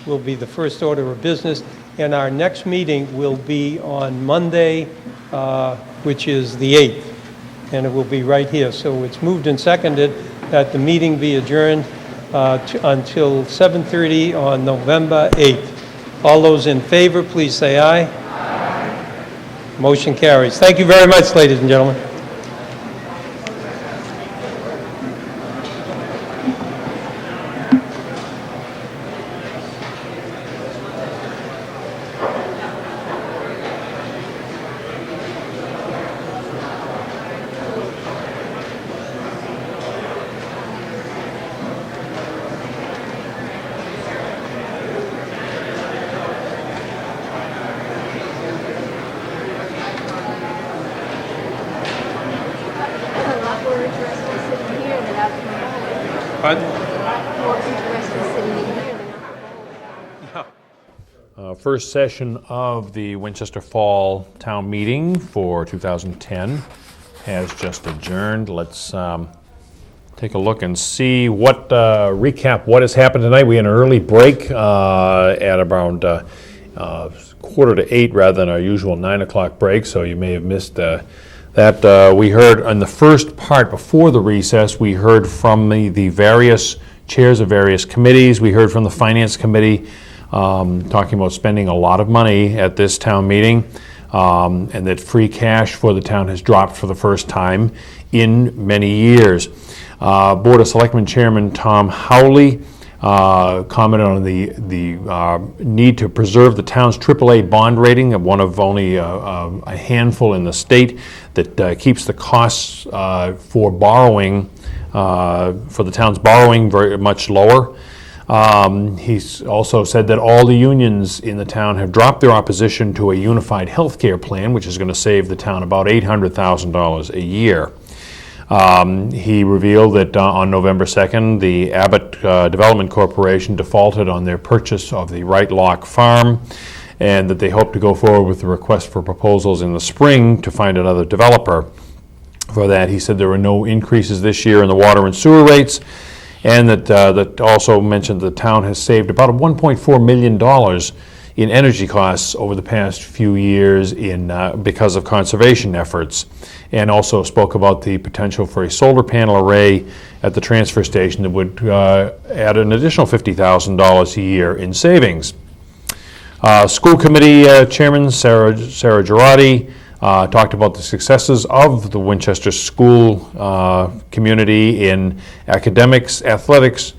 will be the first order of business. And our next meeting will be on Monday, which is the 8th, and it will be right here. So it's moved and seconded that the meeting be adjourned until 7:30 on November 8th. All those in favor, please say aye. Motion carries. Thank you very much, ladies and gentlemen. First session of the Winchester Fall Town Meeting for 2010 has just adjourned. Let's take a look and see what, recap what has happened tonight. We had an early break at around 7:45 rather than our usual 9 o'clock break, so you may have missed that. We heard on the first part before the recess, we heard from the various chairs of various committees. We heard from the Finance Committee talking about spending a lot of money at this town meeting, and that free cash for the town has dropped for the first time in many years. Board of Selectmen Chairman Tom Howley commented on the need to preserve the town's AAA bond rating, of one of only a handful in the state that keeps the costs for borrowing, for the town's borrowing, very much lower. He's also said that all the unions in the town have dropped their opposition to a unified health care plan, which is going to save the town about $800,000 a year. He revealed that on November 2nd, the Abbott Development Corporation defaulted on their purchase of the Right Lock Farm, and that they hope to go forward with the request for proposals in the spring to find another developer for that. He said there were no increases this year in the water and sewer rates, and that also mentioned the town has saved about $1.4 million in energy costs over the past few years because of conservation efforts, and also spoke about the potential for a solar panel array at the transfer station that would add an additional $50,000 a year in savings. School Committee Chairman Sarah Girardi talked about the successes of the Winchester school community in academics, athletics,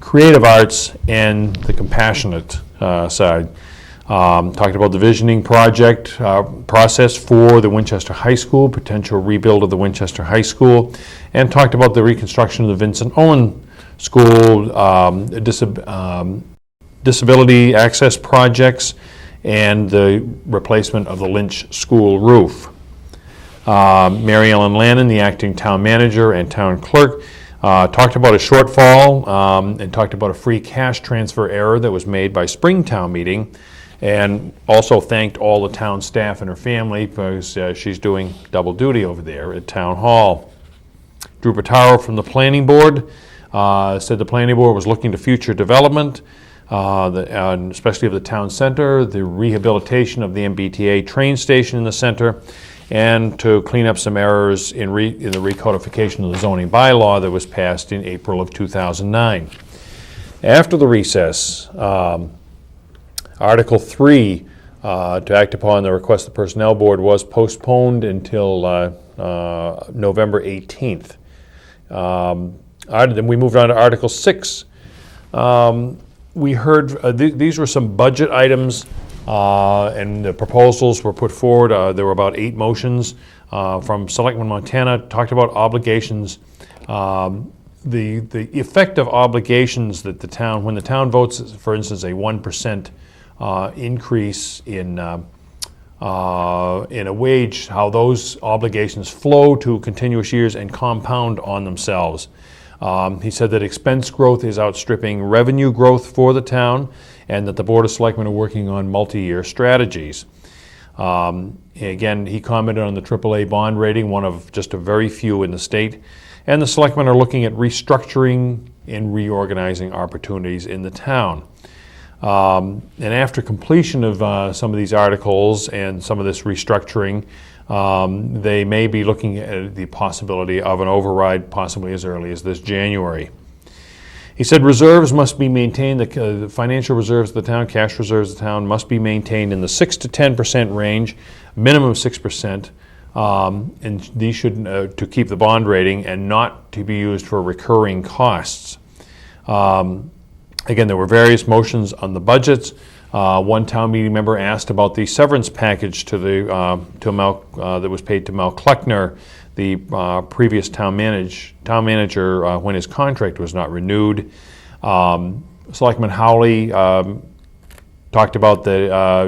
creative arts, and the compassionate side. Talked about the visioning project process for the Winchester High School, potential rebuild of the Winchester High School, and talked about the reconstruction of the Vincent Owen School, disability access projects, and the replacement of the Lynch School roof. Mary Ellen Lannon, the acting town manager and town clerk, talked about a shortfall and talked about a free cash transfer error that was made by spring town meeting, and also thanked all the town staff and her family because she's doing double duty over there at Town Hall. Drew Pataro from the Planning Board said the Planning Board was looking to future development, especially of the town center, the rehabilitation of the MBTA train station in the center, and to clean up some errors in the recodification of the zoning bylaw that was passed in April of 2009. After the recess, Article 3, to act upon the request of the Personnel Board, was postponed until November 18th. Then we moved on to Article 6. We heard, these were some budget items, and the proposals were put forward. There were about 8 motions from Selectman Montana, talked about obligations. The effect of obligations that the town, when the town votes, for instance, a 1% increase in a wage, how those obligations flow to continuous years and compound on themselves. He said that expense growth is outstripping revenue growth for the town, and that the Board of Selectmen are working on multi-year strategies. Again, he commented on the AAA bond rating, one of just a very few in the state, and the Selectmen are looking at restructuring and reorganizing opportunities in the town. And after completion of some of these articles and some of this restructuring, they may be looking at the possibility of an override possibly as early as this January. He said reserves must be maintained, the financial reserves of the town, cash reserves of the town must be maintained in the 6 to 10% range, minimum 6%, and these should, to keep the bond rating and not to be used for recurring costs. Again, there were various motions on the budgets. One town meeting member asked about the severance package that was paid to Mel Kleckner, the previous town manager, when his contract was not renewed. Selectman Howley talked about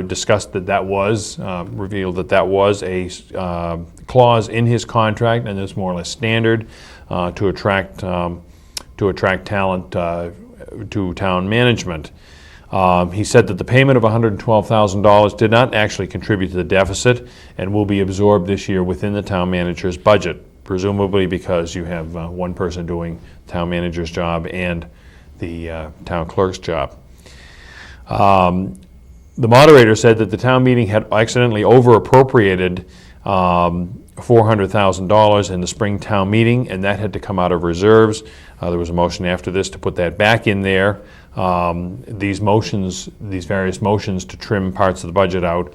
discussed that was, revealed that was a clause in his contract, and it's more or less standard to attract talent to town management. He said that the payment of $112,000 did not actually contribute to the deficit and will be absorbed this year within the town manager's budget, presumably because you have one person doing the town manager's job and the town clerk's job. The moderator said that the town meeting had accidentally over-appropriated $400,000 in the spring town meeting, and that had to come out of reserves. There was a motion after this to put that back in there. These various motions to trim parts of the budget out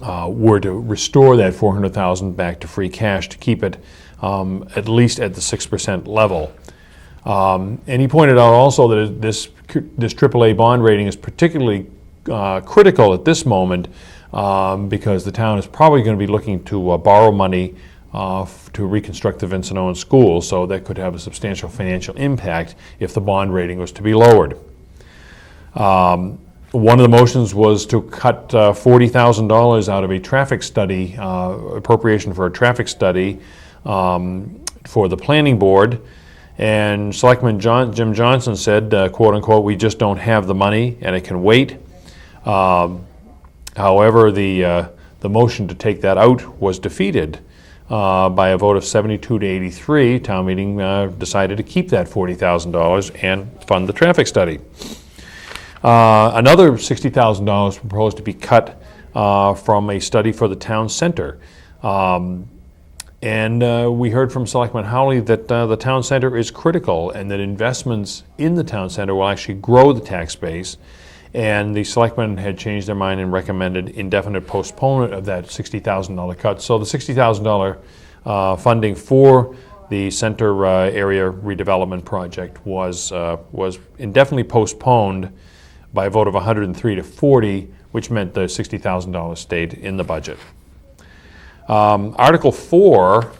were to restore that $400,000 back to free cash to keep it at least at the 6% level. And he pointed out also that this AAA bond rating is particularly critical at this moment because the town is probably going to be looking to borrow money to reconstruct the Vincent Owens School, so that could have a substantial financial impact if the bond rating was to be lowered. One of the motions was to cut $40,000 out of a traffic study, appropriation for a traffic study for the planning board, and Selectman Jim Johnson said, quote unquote, "We just don't have the money and it can wait." However, the motion to take that out was defeated by a vote of 72 to 83. Town meeting decided to keep that $40,000 and fund the traffic study. Another $60,000 proposed to be cut from a study for the town center. And we heard from Selectman Howley that the town center is critical and that investments in the town center will actually grow the tax base. And the selectmen had changed their mind and recommended indefinite postponement of that $60,000 cut. So the $60,000 funding for the center area redevelopment project was indefinitely postponed by a vote of 103 to 40, which meant the $60,000 stayed in the budget. Article 4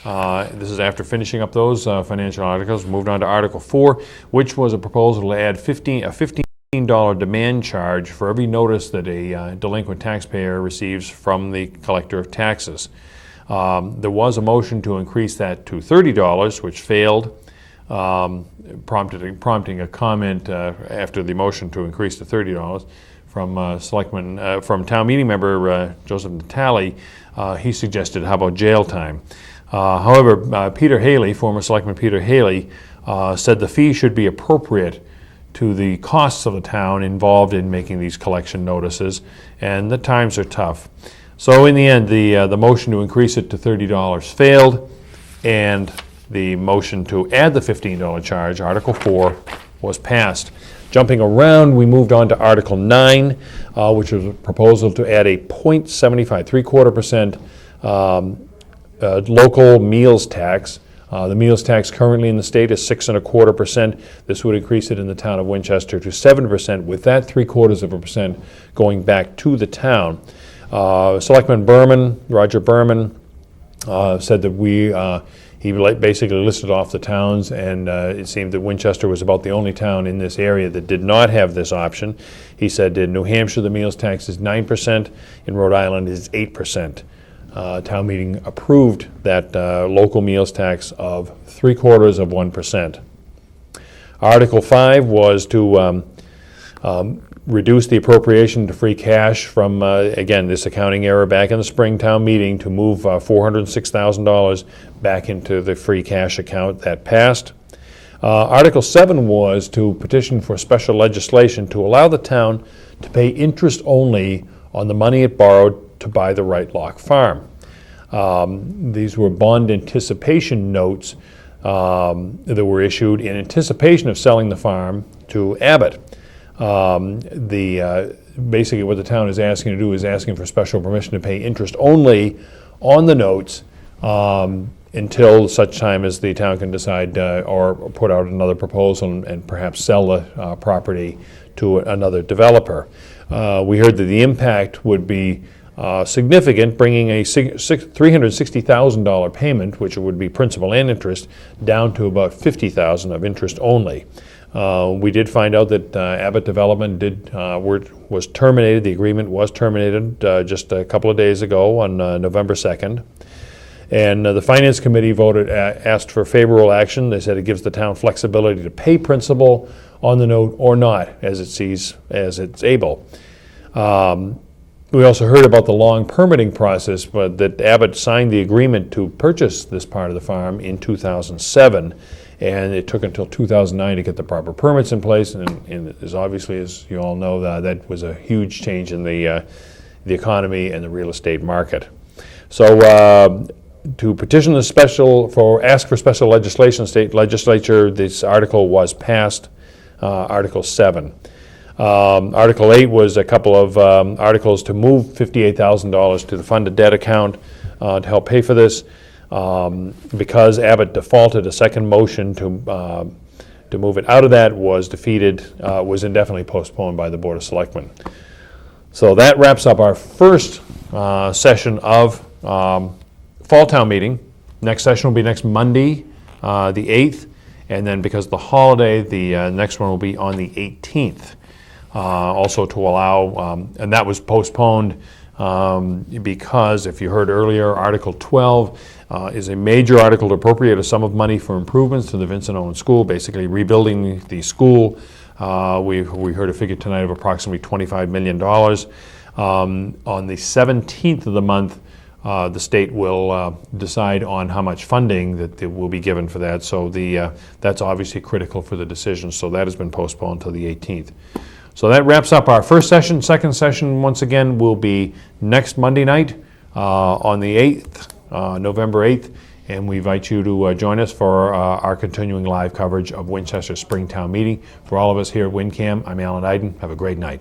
This is after finishing up those financial articles. Moved on to Article 4, which was a proposal to add a $15 demand charge for every notice that a delinquent taxpayer receives from the collector of taxes. There was a motion to increase that to $30, which failed, prompting a comment after the motion to increase to $30 from town meeting member Joseph Natale. He suggested, how about jail time? However, Peter Haley, former Selectman Peter Haley, said the fee should be appropriate to the costs of the town involved in making these collection notices, and the times are tough. So in the end, the motion to increase it to $30 failed, and the motion to add the $15 charge, Article 4, was passed. Jumping around, we moved on to Article 9, which was a proposal to add a 0.75, 3/4% local meals tax. The meals tax currently in the state is 6.25%. This would increase it in the town of Winchester to 7%, with that 0.75% going back to the town. Selectman Berman, Roger Berman, said that he basically listed off the towns, and it seemed that Winchester was about the only town in this area that did not have this option. He said in New Hampshire the meals tax is 9%, in Rhode Island it is 8%. Town meeting approved that local meals tax of 0.75%. Article 5 was to reduce the appropriation to free cash from, again, this accounting error back in the spring town meeting, to move $406,000 back into the free cash account. That passed. Article 7 was to petition for special legislation to allow the town to pay interest only on the money it borrowed to buy the Right Lock Farm. These were bond anticipation notes that were issued in anticipation of selling the farm to Abbott. Basically what the town is asking to do is asking for special permission to pay interest only on the notes until such time as the town can decide or put out another proposal and perhaps sell the property to another developer. We heard that the impact would be significant, bringing a $360,000 payment, which would be principal and interest, down to about $50,000 of interest only. We did find out that Abbott Development was terminated. The agreement was terminated just a couple of days ago on November 2nd. And the Finance Committee asked for favorable action. They said it gives the town flexibility to pay principal on the note or not, as it's able. We also heard about the long permitting process, but that Abbott signed the agreement to purchase this part of the farm in 2007, and it took until 2009 to get the proper permits in place, and as obviously as you all know, that was a huge change in the economy and the real estate market. So to petition ask for special legislation, state legislature, this article was passed, Article 7. Article 8 was a couple of articles to move $58,000 to the funded debt account to help pay for this. Because Abbott defaulted, a second motion to move it out of that was defeated, was indefinitely postponed by the Board of Selectmen. So that wraps up our first session of Fall Town Meeting. Next session will be next Monday, the 8th, and then because of the holiday, the next one will be on the 18th. Also to allow, and that was postponed because, if you heard earlier, Article 12 is a major article to appropriate a sum of money for improvements to the Vincent Owen School, basically rebuilding the school. We heard a figure tonight of approximately $25 million. On the 17th of the month, the state will decide on how much funding that will be given for that. So that's obviously critical for the decision. So that has been postponed till the 18th. So that wraps up our first session. Second session, once again, will be next Monday night on the 8th, November 8th, and we invite you to join us for our continuing live coverage of Winchester Springtown Meeting. For all of us here at WinCam, I'm Alan Iden. Have a great night.